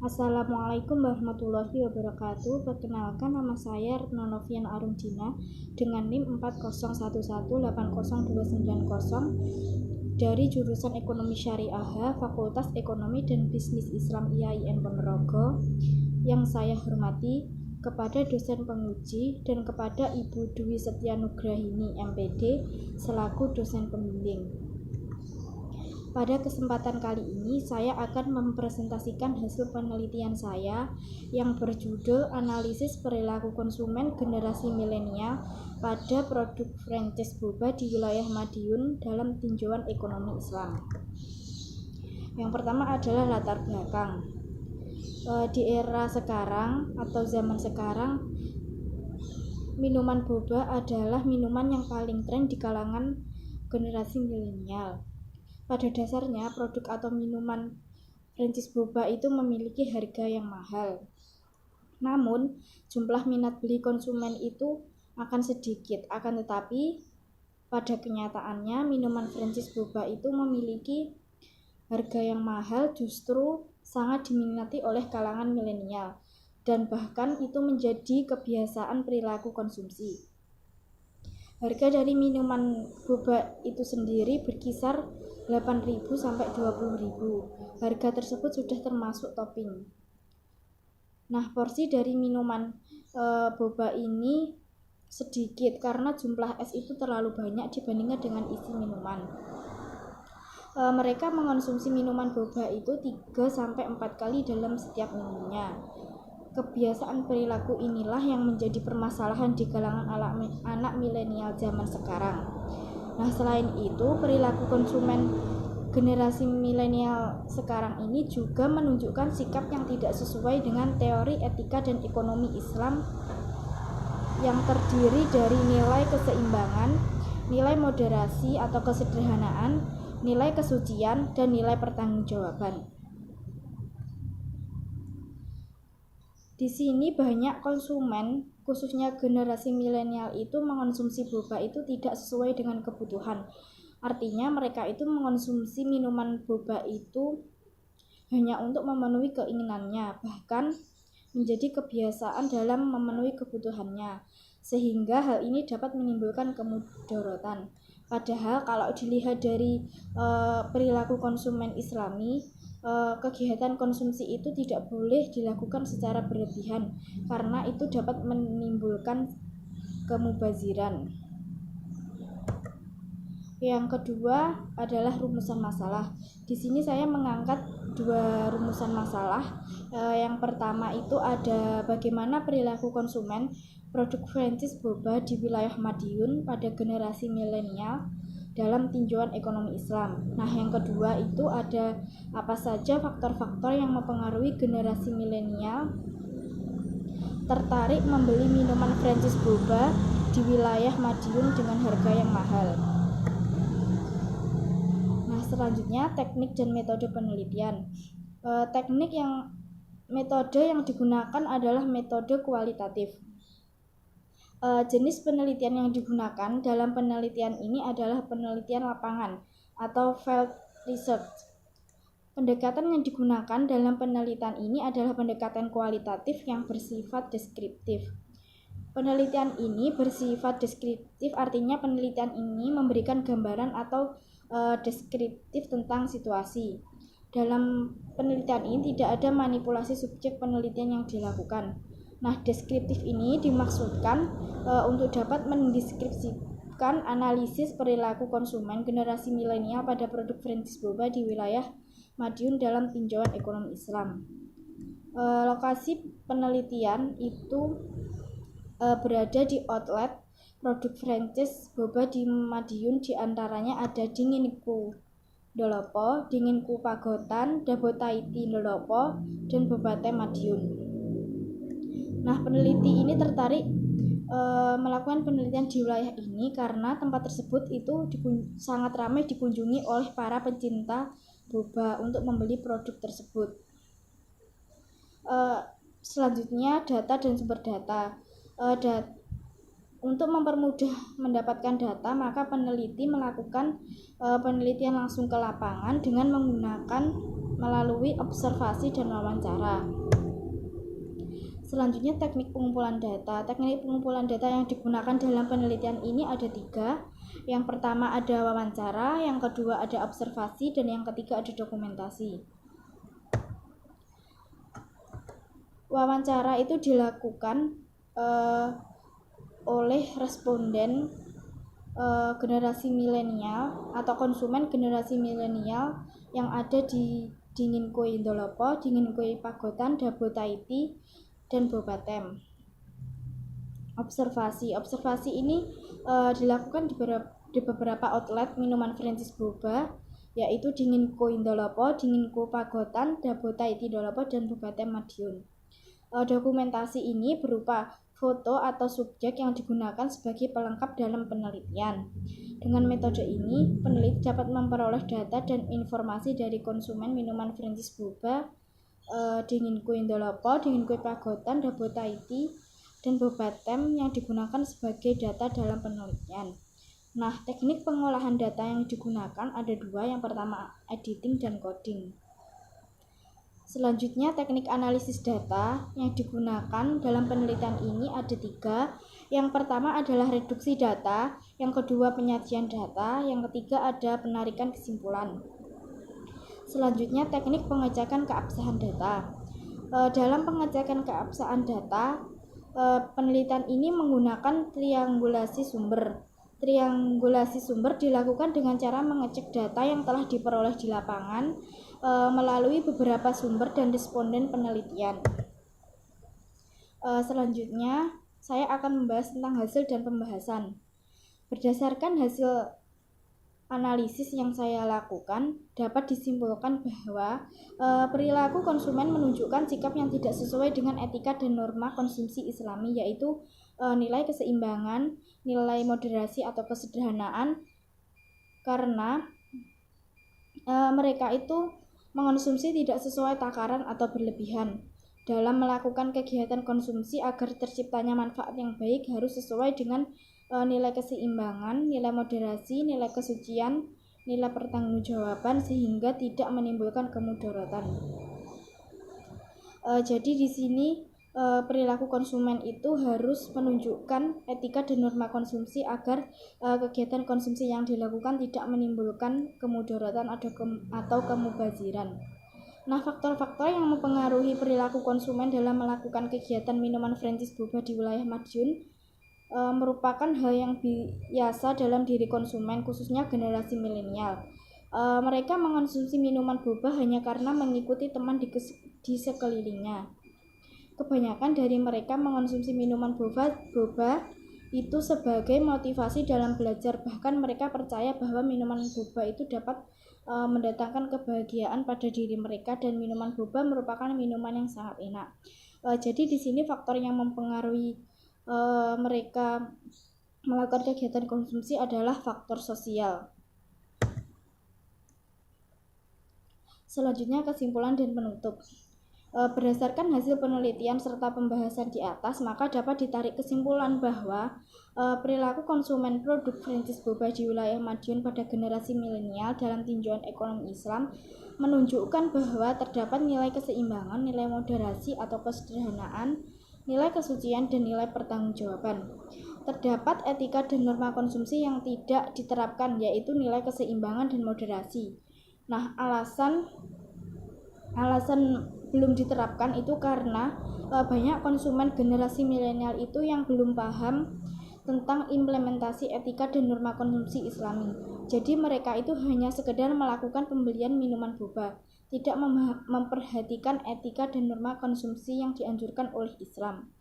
Assalamualaikum warahmatullahi wabarakatuh. Perkenalkan, nama saya Retno Novian Arumdina dengan NIM 4011802990 dari jurusan Ekonomi Syariah Fakultas Ekonomi dan Bisnis Islam IAIN Ponorogo. Yang saya hormati kepada dosen penguji dan kepada Ibu Dwi Setianugrahini MPD selaku dosen pembimbing. Pada kesempatan kali ini saya akan mempresentasikan hasil penelitian saya yang berjudul Analisis Perilaku Konsumen Generasi Milenial pada Produk Franchise Boba di Wilayah Madiun dalam Tinjauan Ekonomi Islam. Yang pertama adalah latar belakang. Di era sekarang atau zaman sekarang, minuman boba adalah minuman yang paling tren di kalangan generasi milenial. Pada dasarnya, produk atau minuman franchise boba itu memiliki harga yang mahal. Namun, jumlah minat beli konsumen itu akan sedikit. Akan tetapi, pada kenyataannya, minuman franchise boba itu memiliki harga yang mahal, justru sangat diminati oleh kalangan milenial, dan bahkan itu menjadi kebiasaan perilaku konsumsi. Harga dari minuman boba itu sendiri berkisar 8.000 sampai 20.000. Harga tersebut sudah termasuk topping. Nah, porsi dari minuman boba ini sedikit karena jumlah es itu terlalu banyak dibandingkan dengan isi minuman. Mereka mengonsumsi minuman boba itu 3 sampai 4 kali dalam setiap minumnya. Kebiasaan perilaku inilah yang menjadi permasalahan di kalangan anak milenial zaman sekarang. Nah, selain itu, perilaku konsumen generasi milenial sekarang ini juga menunjukkan sikap yang tidak sesuai dengan teori etika dan ekonomi Islam yang terdiri dari nilai keseimbangan, nilai moderasi atau kesederhanaan, nilai kesucian, dan nilai pertanggungjawaban. Di sini banyak konsumen, khususnya generasi milenial itu mengonsumsi boba itu tidak sesuai dengan kebutuhan. Artinya mereka itu mengonsumsi minuman boba itu hanya untuk memenuhi keinginannya, bahkan menjadi kebiasaan dalam memenuhi kebutuhannya, sehingga hal ini dapat menimbulkan kemudaratan. Padahal kalau dilihat dari perilaku konsumen Islami, kegiatan konsumsi itu tidak boleh dilakukan secara berlebihan karena itu dapat menimbulkan kemubaziran. Yang kedua adalah rumusan masalah. Di sini saya mengangkat 2 rumusan masalah. Yang pertama itu ada bagaimana perilaku konsumen produk franchise boba di wilayah Madiun pada generasi milenial dalam tinjauan ekonomi Islam. Nah, yang kedua itu ada apa saja faktor-faktor yang mempengaruhi generasi milenial tertarik membeli minuman franchise boba di wilayah Madiun dengan harga yang mahal. Nah, selanjutnya teknik dan metode penelitian. Metode yang digunakan adalah metode kualitatif. Jenis penelitian yang digunakan dalam penelitian ini adalah penelitian lapangan atau field research. Pendekatan yang digunakan dalam penelitian ini adalah pendekatan kualitatif yang bersifat deskriptif. Penelitian ini bersifat deskriptif, artinya penelitian ini memberikan gambaran atau deskriptif tentang situasi. Dalam penelitian ini tidak ada manipulasi subjek penelitian yang dilakukan. Nah, deskriptif ini dimaksudkan untuk dapat mendeskripsikan analisis perilaku konsumen generasi milenial pada produk franchise boba di wilayah Madiun dalam tinjauan ekonomi Islam. Lokasi penelitian itu berada di outlet produk franchise boba di Madiun, diantaranya ada Dinginku Dolopo, Dinginku Pagotan, Dabotaiti Dolopo, dan Bobate Madiun. Nah, peneliti ini tertarik melakukan penelitian di wilayah ini karena tempat tersebut itu sangat ramai dikunjungi oleh para pencinta boba untuk membeli produk tersebut. Selanjutnya data dan sumber data. Untuk mempermudah mendapatkan data, maka peneliti melakukan penelitian langsung ke lapangan dengan menggunakan melalui observasi dan wawancara. Selanjutnya, teknik pengumpulan data. Teknik pengumpulan data yang digunakan dalam penelitian ini ada 3. Yang pertama ada wawancara, yang kedua ada observasi, dan yang ketiga ada dokumentasi. Wawancara itu dilakukan oleh responden generasi milenial atau konsumen generasi milenial yang ada di Dinginkui Indolopo, Dinginkui Pagotan, Dabo Taiti, dan Bobatem. Observasi ini dilakukan di beberapa outlet minuman Francis Boba, yaitu Dinginkui Indolopo, Dinginkui Pagotan, Dabo Taiti Indolopo, dan Bobatem Madiun. Dokumentasi ini berupa foto atau subjek yang digunakan sebagai pelengkap dalam penelitian. Dengan metode ini, peneliti dapat memperoleh data dan informasi dari konsumen minuman Francis Boba, Dinginkui Indolopo, Dinginkui Pagotan, Dabo Taiti, dan Bobatem yang digunakan sebagai data dalam penelitian. Nah, teknik pengolahan data yang digunakan ada 2. Yang pertama, editing dan coding. Selanjutnya, teknik analisis data yang digunakan dalam penelitian ini ada 3. Yang pertama adalah reduksi data, yang kedua penyajian data, yang ketiga ada penarikan kesimpulan. Selanjutnya, teknik pengecekan keabsahan data. Dalam pengecekan keabsahan data, penelitian ini menggunakan triangulasi sumber. Triangulasi sumber dilakukan dengan cara mengecek data yang telah diperoleh di lapangan melalui beberapa sumber dan responden penelitian. Selanjutnya, saya akan membahas tentang hasil dan pembahasan. Berdasarkan hasil analisis yang saya lakukan, dapat disimpulkan bahwa perilaku konsumen menunjukkan sikap yang tidak sesuai dengan etika dan norma konsumsi Islami, yaitu nilai keseimbangan, nilai moderasi atau kesederhanaan, karena mereka itu mengonsumsi tidak sesuai takaran atau berlebihan. Dalam melakukan kegiatan konsumsi agar terciptanya manfaat yang baik harus sesuai dengan nilai keseimbangan, nilai moderasi, nilai kesucian, nilai pertanggungjawaban sehingga tidak menimbulkan kemudaratan. Jadi di sini perilaku konsumen itu harus menunjukkan etika dan norma konsumsi agar kegiatan konsumsi yang dilakukan tidak menimbulkan kemudaratan atau kemubaziran. Nah, faktor-faktor yang mempengaruhi perilaku konsumen dalam melakukan kegiatan minuman Francis Boba di wilayah Madiun merupakan hal yang biasa dalam diri konsumen, khususnya generasi milenial. Mereka mengonsumsi minuman boba hanya karena mengikuti teman di sekelilingnya. Kebanyakan dari mereka mengonsumsi minuman boba itu sebagai motivasi dalam belajar. Bahkan mereka percaya bahwa minuman boba itu dapat mendatangkan kebahagiaan pada diri mereka, dan minuman boba merupakan minuman yang sangat enak. Jadi di sini faktor yang mempengaruhi mereka melakukan kegiatan konsumsi adalah faktor sosial. Selanjutnya, kesimpulan dan penutup. Berdasarkan hasil penelitian serta pembahasan di atas, maka dapat ditarik kesimpulan bahwa perilaku konsumen produk Francis Boba di wilayah Madiun pada generasi milenial dalam tinjauan ekonomi Islam menunjukkan bahwa terdapat nilai keseimbangan, nilai moderasi atau kesederhanaan, nilai kesucian, dan nilai pertanggungjawaban. Terdapat etika dan norma konsumsi yang tidak diterapkan, yaitu nilai keseimbangan dan moderasi. Nah, alasan belum diterapkan itu karena banyak konsumen generasi milenial itu yang belum paham tentang implementasi etika dan norma konsumsi Islami. Jadi mereka itu hanya sekedar melakukan pembelian minuman boba, tidak memperhatikan etika dan norma konsumsi yang dianjurkan oleh Islam.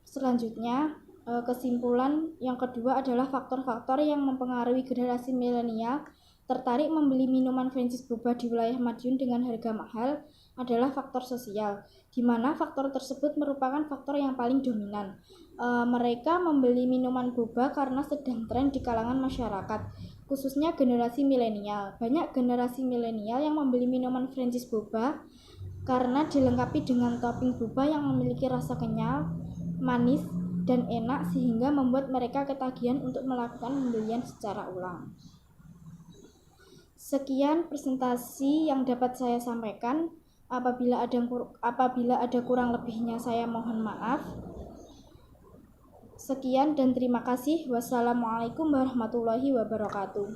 Selanjutnya, kesimpulan yang kedua adalah faktor-faktor yang mempengaruhi generasi milenial tertarik membeli minuman Francis Boba di wilayah Madiun dengan harga mahal adalah faktor sosial, di mana faktor tersebut merupakan faktor yang paling dominan. Mereka membeli minuman boba karena sedang tren di kalangan masyarakat, khususnya generasi milenial. Banyak generasi milenial yang membeli minuman Francis Boba karena dilengkapi dengan topping boba yang memiliki rasa kenyal, manis, dan enak sehingga membuat mereka ketagihan untuk melakukan pembelian secara ulang. Sekian presentasi yang dapat saya sampaikan. Apabila ada kurang lebihnya saya mohon maaf. Sekian dan terima kasih. Wassalamualaikum warahmatullahi wabarakatuh.